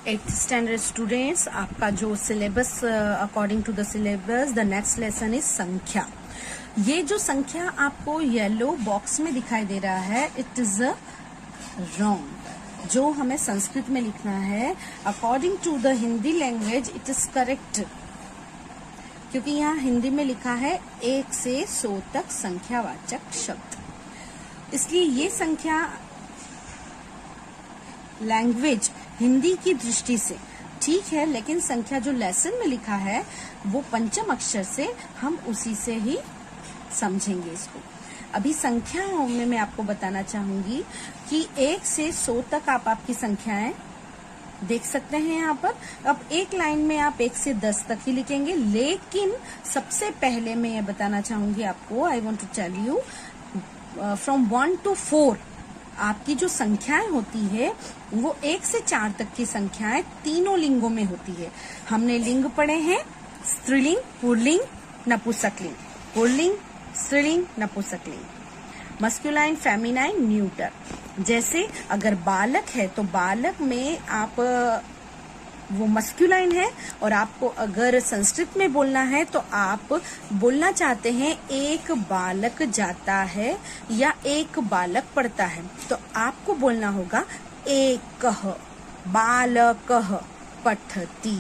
Eighth standard students, आपका जो syllabus according to the syllabus the next lesson is संख्या। ये जो संख्या आपको येलो बॉक्स में दिखाई दे रहा है, इट इज अ रॉन्ग। जो हमें संस्कृत में लिखना है according to the Hindi language it is correct, क्योंकि यहाँ हिंदी में लिखा है 1 से 100 तक संख्यावाचक शब्द। इसलिए ये संख्या लैंग्वेज हिंदी की दृष्टि से ठीक है, लेकिन संख्या जो लेसन में लिखा है वो पंचम अक्षर से, हम उसी से ही समझेंगे इसको। अभी संख्याओं में मैं आपको बताना चाहूंगी कि 1 से 100 तक आप आपकी संख्याएं देख सकते हैं यहाँ पर। अब एक लाइन में आप 1 से 10 तक ही लिखेंगे, लेकिन सबसे पहले मैं ये बताना चाहूंगी आपको, I want to tell you, from 1 to 4 आपकी जो संख्याएं होती है वो 1 से 4 तक की संख्याएं तीनों लिंगों में होती है। हमने लिंग पढ़े हैं, स्त्रीलिंग, पुल्लिंग, नपुंसकलिंग। पुल्लिंग, स्त्रीलिंग, नपुंसकलिंग, मस्कुलाइन, फेमिनाइन, न्यूटर। जैसे अगर बालक है तो बालक में आप वो मस्कुलाइन है, और आपको अगर संस्कृत में बोलना है तो आप बोलना चाहते हैं एक बालक जाता है या एक बालक पढ़ता है, तो आपको बोलना होगा एकः बालकः पठति।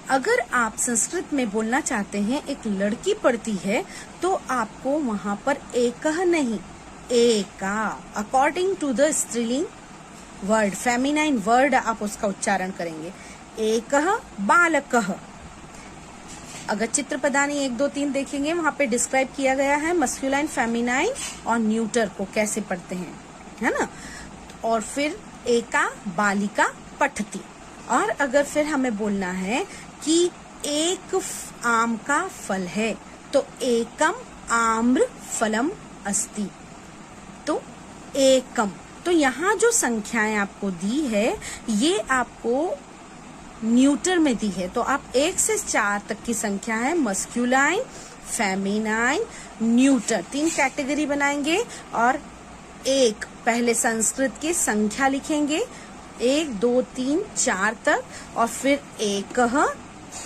अगर आप संस्कृत में बोलना चाहते हैं एक लड़की पढ़ती है तो आपको वहां पर एकः नहीं, एका, अकॉर्डिंग टू द स्त्रीलिंग वर्ड, फेमिनाइन वर्ड आप उसका उच्चारण करेंगे, एकः बालकः। अगर चित्र प्रदानी 1, 2, 3 देखेंगे, वहां पे डिस्क्राइब किया गया है मस्कुलाइन, फेमिनाइन और न्यूटर को कैसे पढ़ते हैं, है ना। और फिर एका बालिका पठति। और अगर फिर हमें बोलना है कि एक आम का फल है तो एकम आम्र फलम अस्ति, तो एकम। तो यहाँ जो संख्याएं आपको दी है ये आपको न्यूटर में दी है, तो आप 1 से 4 तक की संख्या है मस्कुलाइन, फेमिनाइन, न्यूटर, 3 कैटेगरी बनाएंगे। और एक पहले संस्कृत की संख्या लिखेंगे 1, 2, 3, 4 तक, और फिर एकः,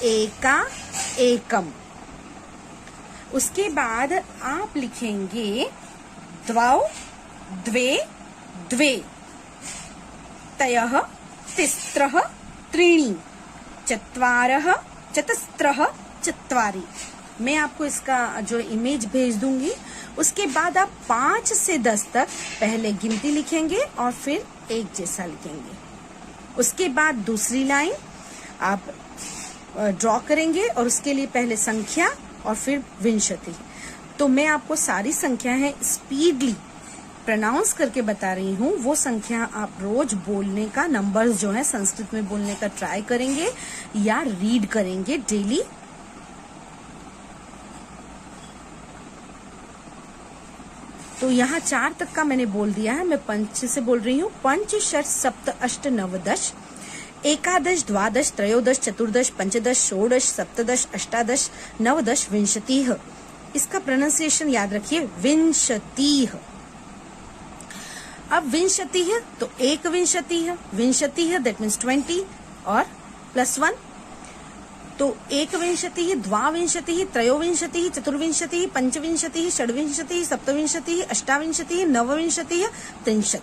एका, एकम। उसके बाद आप लिखेंगे द्वौ, द्वे, द्वे, तयः, तिस्त्रः, त्रीणि, चत्वारः, चतस्त्रः, चत्वारि। मैं आपको इसका जो इमेज भेज दूंगी। उसके बाद आप 5 से 10 तक पहले गिनती लिखेंगे और फिर एक जैसा लिखेंगे। उसके बाद दूसरी लाइन आप ड्रॉ करेंगे और उसके लिए पहले संख्या और फिर विंशति। तो मैं आपको सारी संख्याएं स्पीडली प्रोनाउंस करके बता रही हूँ, वो संख्या आप रोज बोलने का, नंबर्स जो है संस्कृत में बोलने का ट्राई करेंगे या रीड करेंगे डेली। तो यहाँ 4 तक का मैंने बोल दिया है, मैं पंच से बोल रही हूँ। पंच, षट, सप्त, अष्ट, नवदश, एकादश, द्वादश, त्रयोदश, चतुर्दश, पंचदश, षोडश, सप्तदश, अष्टादश, नवदश, विंशतिः। इसका प्रोनाउंसिएशन याद रखिए, विंशतिः। अब विंशतिः तो एक विंशतिः, विंशतिः दैट मीन्स 20 और +1, तो एक विंशतिः, द्वाविंशतिः, त्रयोविंशतिः, चतुर्विंशतिः, पंचविंशतिः, षड्विंशतिः, सप्तविंशतिः, अष्टाविंशतिः, नवविंशतिः, 30।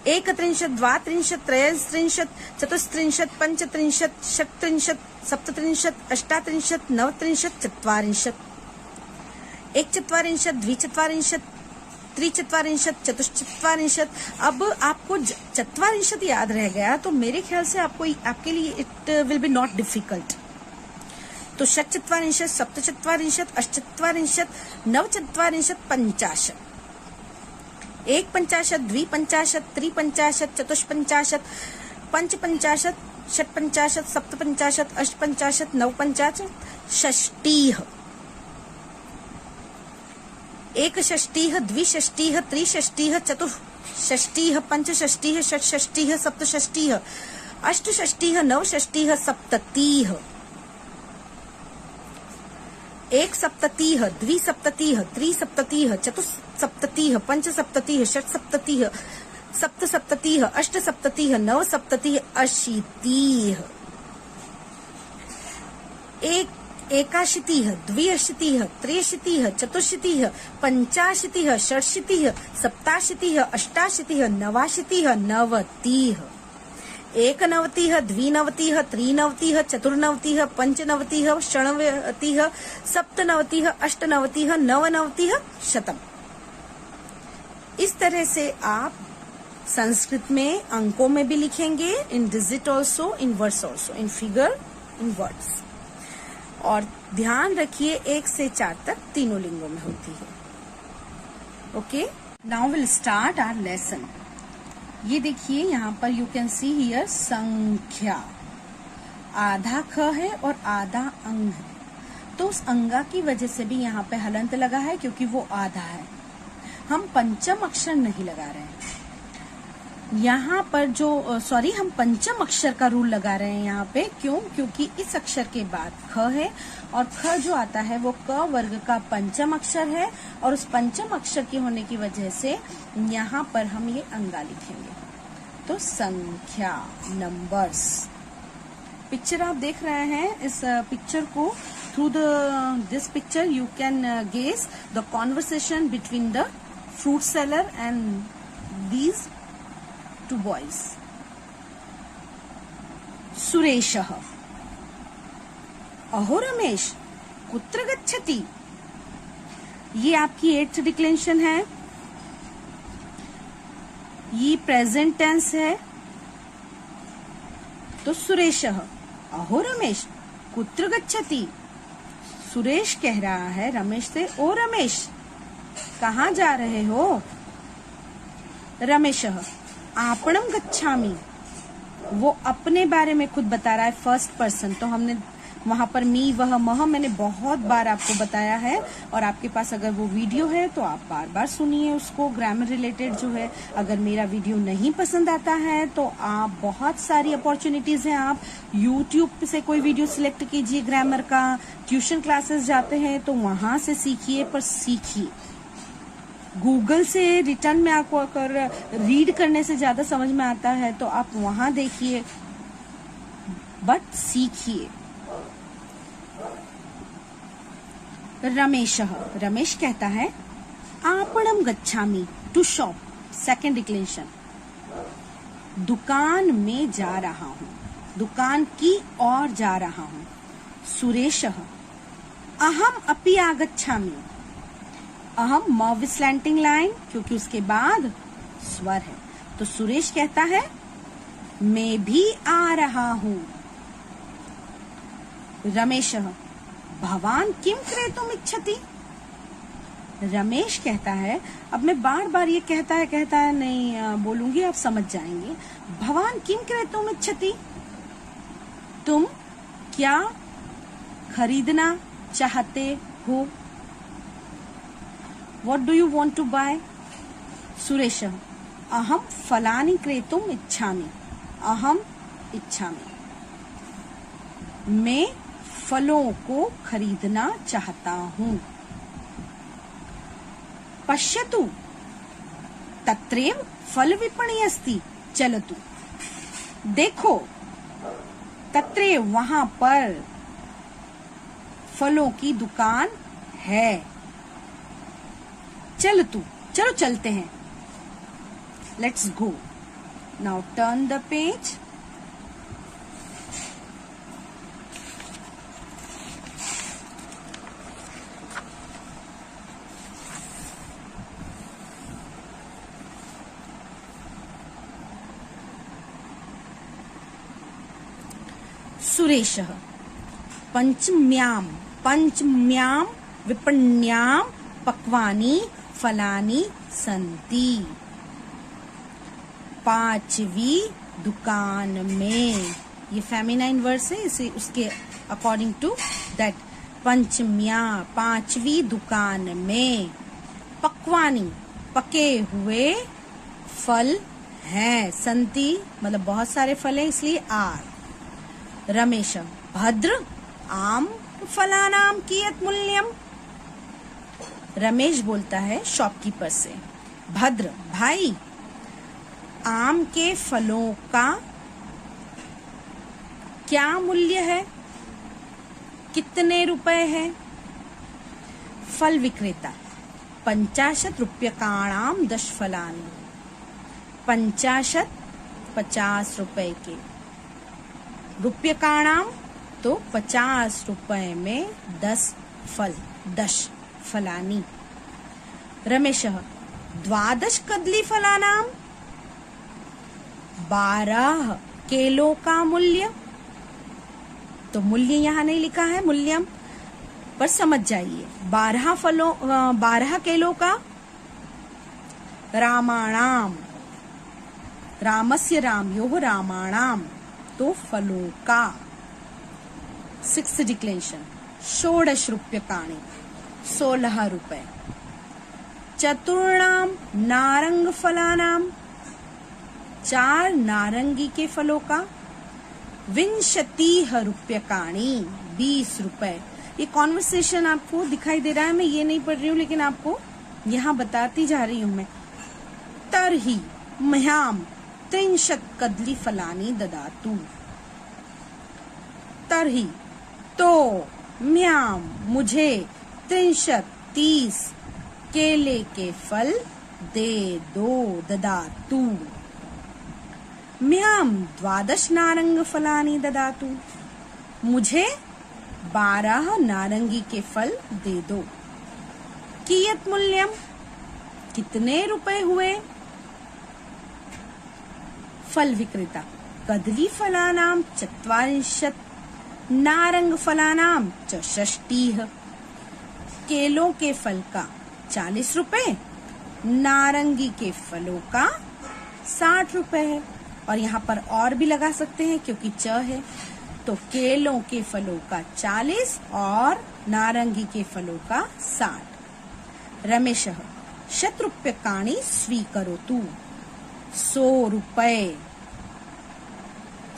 एकत्रिंशत्, द्वात्रिंशत्, त्रयस्त्रिंशत्, चतुस्त्रिंशत्, पंचत्रिंशत्, षट्त्रिंशत्, सप्तत्रिंशत्, अष्टात्रिंशत्, नवत्रिंशत्, चत्वारिंशत्। एकचत्वारिंशत्, द्विचत्वारिंशत्, त्रिचत्वारिंशत्, चतुश्चत्वारिंशत्। अब आपको चत्वारिंशत् याद रह गया तो मेरे ख्याल से आपके लिए it will be not difficult. तो षट्चत्वारिंशत्, सप्तचत्वारिंशत्, अष्टचत्वारिंशत्, नवचत्वारिंशत्, 50। एक 50, द्विपंचाशत्, त्रिपंचाशत्, चतुष्पंचाशत्, पंचपंचाशत्, षट्पंचाशत्, सप्तपंचाशत्, अष्टपंचाशत्, नवपंचाशत्, षष्टिः। एकषष्टिः, द्विषष्टिः, त्रिषष्टिः, चतुष्षष्टिः, पंचषष्टिः, षट्षष्टिः, सप्तषष्टिः, अष्टषष्टिः, नवषष्टिः, सप्ततिः। एक सप्ततिः, द्विसप्ततिः, त्रिसप्ततिः, चतुस्सप्ततिः, पंचसप्ततिः, षट्सप्ततिः, सप्तसप्ततिः, अष्टसप्ततिः, नवसप्ततिः, अशीतिः। एकाशीतिः, द्व्यशीतिः, त्र्यशीतिः, चतुर्शीतिः, पंचाशीतिः, षड्शीतिः, सप्ताशीतिः, अष्टाशीतिः, नवाशीतिः, नवतिः। एकनवतिः, द्विनवतिः, त्रिनवतिः, चतुर्नवतिः, पंचनवतिः, षण्णवतिः, सप्तनवतिः, अष्टनवतिः, नवनवतिः, शतम्। इस तरह से आप संस्कृत में अंकों में भी लिखेंगे, in digit also, in words also, in figure, in words. और ध्यान रखिए 1 से 4 तक तीनों लिंगों में होती है। Okay, now will start our lesson. ये देखिए यहाँ पर यू कैन सी हियर संख्या, आधा ख है और आधा अंग है, तो उस अंगा की वजह से भी यहाँ पे हलंत लगा है क्योंकि वो आधा है। हम पंचम अक्षर नहीं लगा रहे हैं यहाँ पर, हम पंचम अक्षर का रूल लगा रहे हैं यहाँ पे। क्यों? क्योंकि इस अक्षर के बाद ख है और ख जो आता है वो क वर्ग का पंचम अक्षर है, और उस पंचम अक्षर के होने की वजह से यहाँ पर हम ये अंगा लिखेंगे। तो संख्या, नंबर्स। पिक्चर आप देख रहे हैं, इस पिक्चर को through this picture you can guess the conversation between the fruit seller and these two boys. सुरेशः अहो रमेश कुत्र गच्छति। ये आपकी 8th डिक्लेंशन है, ये प्रेजेंट टेंस है। तो सुरेशः अहो रमेश कुत्र गच्छति, सुरेश कह रहा है रमेश से, ओ रमेश कहाँ जा रहे हो। रमेशः आपणम गच्छामि, वो अपने बारे में खुद बता रहा है, फर्स्ट पर्सन। तो हमने वहां पर मी, वह, मह मैंने बहुत बार आपको बताया है, और आपके पास अगर वो वीडियो है तो आप बार बार सुनिए उसको, ग्रामर रिलेटेड जो है। अगर मेरा वीडियो नहीं पसंद आता है तो आप, बहुत सारी अपॉर्चुनिटीज हैं, आप यूट्यूब से कोई वीडियो सिलेक्ट कीजिए ग्रामर का, ट्यूशन क्लासेस जाते हैं तो वहां से सीखिए, पर सीखिए। गूगल से रिटर्न में आपको अगर रीड करने से ज्यादा समझ में आता है तो आप वहां देखिए, बट सीखिए। रमेशः, रमेश कहता है आपणम गच्छामि, टू शॉप, सेकंड डिक्लेंशन, दुकान में जा रहा हूँ, दुकान की ओर जा रहा हूँ। सुरेशः अहम अपि आगच्छामि, अहम म स्लैंटिंग लाइन, क्योंकि उसके बाद स्वर है। तो सुरेश कहता है मैं भी आ रहा हूँ। रमेशः भवान किम क्रेतुम इच्छति, रमेश कहता है, अब मैं बार बार ये कहता है नहीं बोलूंगी, आप समझ जाएंगे। भवान किम क्रेतुम इच्छति, तुम क्या खरीदना चाहते हो। What do you want to buy? सुरेशः अहम फलानि क्रेतुम इच्छामि, अहम इच्छामि, मैं फलों को खरीदना चाहता हूँ। पश्यतु तत्रैव फल विपणी अस्ति, चलतु, देखो, तत्रैव वहां पर फलों की दुकान है। चलतु, चलो चलते हैं, let's go. Now turn the page. सुरेशः पंचम्यां विपण्यां पक्वानि फलानि सन्ति, पांचवी दुकान में, ये फेमिनाइन वर्ड्स है, इसे उसके अकॉर्डिंग टू दैट, पंचम्या, पांचवी दुकान में, पक्वानी, पके हुए फल हैं, संति मतलब बहुत सारे फल हैं इसलिए आर। रमेश भद्र आम फलानाम कियत मूल्यम, रमेश बोलता है शॉपकीपर से, भद्र भाई आम के फलों का क्या मूल्य है? कितने रुपए है? फल विक्रेता 50 रूप्यकाणाम 10 फलानि। 50 रुपए के, रूप्यकाणाम तो 50 रुपए में 10 फल, 10 फलानि। रमेशः 12 कदलीफलानां 12 केलों का मूल्य। तो मूल्य यहाँ नहीं लिखा है, मूल्यम, पर समझ जाइए। 12 केलों का। रामाणाम, रामस्य रामयोः रामाणाम, तो फलों का। 6th डिक्लेरेशन 16 रूप्यकाणि 16 रुपए। चतुर्णाम नारंग फलानाम 4 नारंगी के फलों का। 20 रूप्यकाणि 20 रुपए। ये कॉन्वर्सेशन आपको दिखाई दे रहा है, मैं ये नहीं पढ़ रही हूँ, लेकिन आपको यहाँ बताती जा रही हूँ मैं। तर्हि मह्यम 30 कदलीफलानि ददातु। तर्हि तो, म्याम मुझे 30 केले के फल दे दो, ददातु। म्याम 12 नारंग फलानि ददातु। मुझे 12 नारंगी के फल दे दो। कियत् मूल्यम, कितने रुपए हुए? फल विक्रेता कदली फलानाम 40 नारंग फलानाम 64। केलों के फल का 40 रुपए, नारंगी के फलों का 60 रुपए है। और यहाँ पर और भी लगा सकते हैं क्योंकि च है, तो केलों के फलों का 40 और नारंगी के फलों का 60। रमेशः 100 रूप्यकाणि स्वीकरोतु। 100 रुपए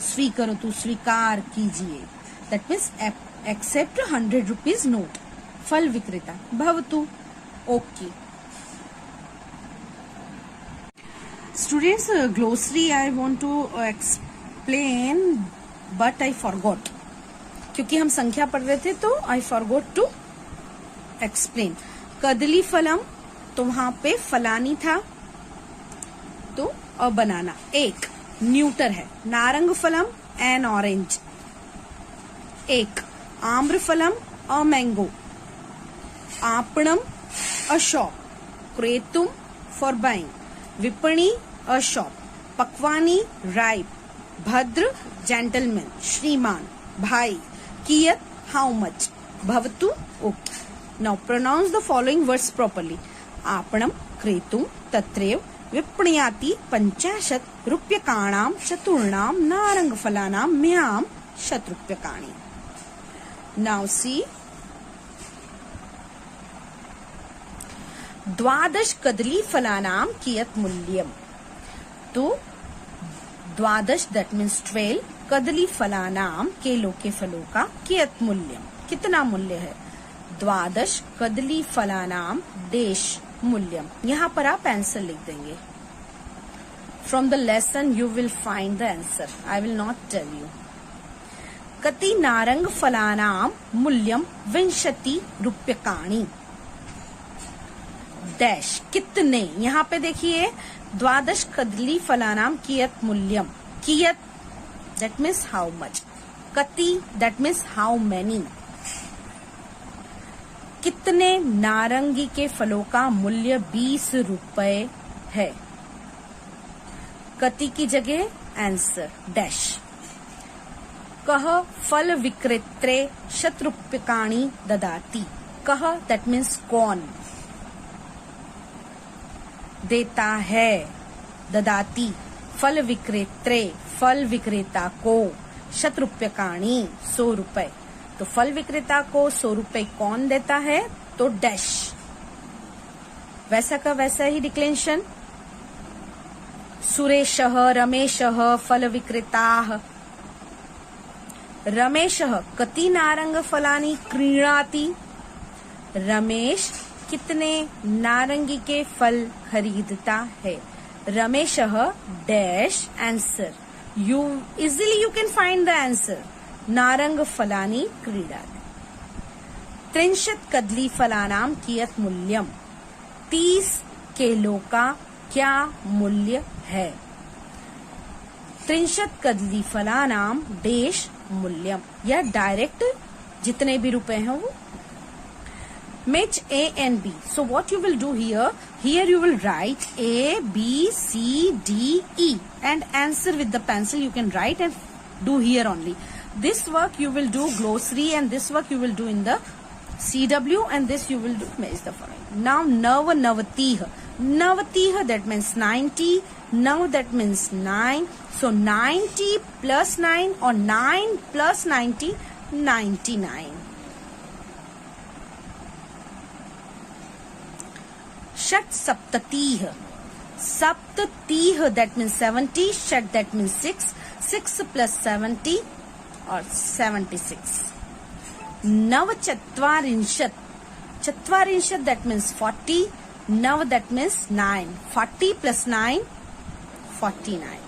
स्वीकरोतु, स्वीकार कीजिए। That means accept 100 rupees note. फल विक्रेता भवतु, okay. Students, glossary I want to explain but I forgot, क्योंकि हम संख्या पढ़ रहे थे तो आई फॉरगॉट टू एक्सप्लेन। कदली फलम, तो वहां पे फलानी था, तो अ बनाना एक न्यूटर है। नारंग फलम एन ऑरेंज, एक आम्र फलम अ मैंगो। आपणम अ शॉप, क्रेतुम फॉर बाइंग, विपणी अ शॉप, पक्वानी राइप, भद्र जेंटलमैन, श्रीमान भाई, कियत हाउ मच, भवतु okay. Now pronounce the following words properly. आपणम क्रेतुम तत्रैव विपण्याति 50 रूप्यकाणां चतुर्णां नारंग फलानां म्याम 100 रूप्यकाणि। नाउ सी 12 कदली फलानां कियत् मूल्यम। तो 12 दैट मीन्स 12 कदली फलानां केलों के फलों का कियत् मूल्यम, कितना मूल्य है। 12 कदली फलानां देश मूल्यम। यहाँ पर आप आंसर लिख देंगे। From the lesson you will find the answer, I will not tell you. कति नारंग फलानां मूल्यम 20 रूप्यकाणि। डैश कितने, यहाँ पे देखिए 12 कदली फलानां कियत मूल्यम। कियत दैट मीन्स हाउ मच, कति दैट मीन्स हाउ मैनी। कितने नारंगी के फलों का मूल्य 20 रुपए है। कति की जगह आंसर डैश। कह फल विक्रेत्रे 100 रूप्यकाणि ददाति। कह दैट मीन्स कौन देता है। ददाति फल विक्रेत्रे, फल विक्रेता को 100 रूप्यकाणि 100 रुपए। तो फल विक्रेता को 100 रुपए कौन देता है, तो डैश। वैसा का वैसा ही डिक्लेरेशन। सुरेशः रमेशः फल विक्रेताः। रमेशः कति नारंग फलानि क्रीणाति। रमेश कितने नारंगी के फल खरीदता है। Rameshah dash answer. Easily you can find the answer. Narang falani क्रीडाति. 30 कदली फलानाम कियत मूल्यम. 30 केलों का क्या मूल्य है? 30 कदली फलानाम डेश मूल्यम. या डायरेक्ट जितने भी रुपए हैं वो. Match A and B. So what you will do here? Here you will write A, B, C, D, E and answer with the pencil you can write and do here only. This work you will do glossary and this work you will do in the CW and this you will do match the following. Now Navatih. Navatih that means 90. Now that means 9. So 90 plus 9 or 9 plus 90, 99. Shat Saptatih. Saptatih that means 70. Shat that means 6. 6 plus 70 or 76. Nav Chatwarinshat. Chatwarinshat that means 40. Nav that means 9. 40 plus 9, 49.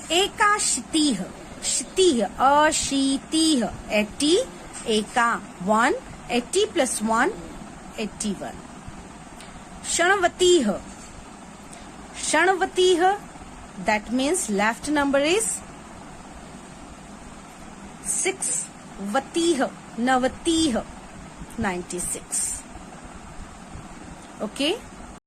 Eka Shitih. Shitih. Ashitih. 80. Eka 1. 80 plus 1, 81. Shanvatih. Shanvatih that means left number is 6. Vatih. Navatih 96. Okay.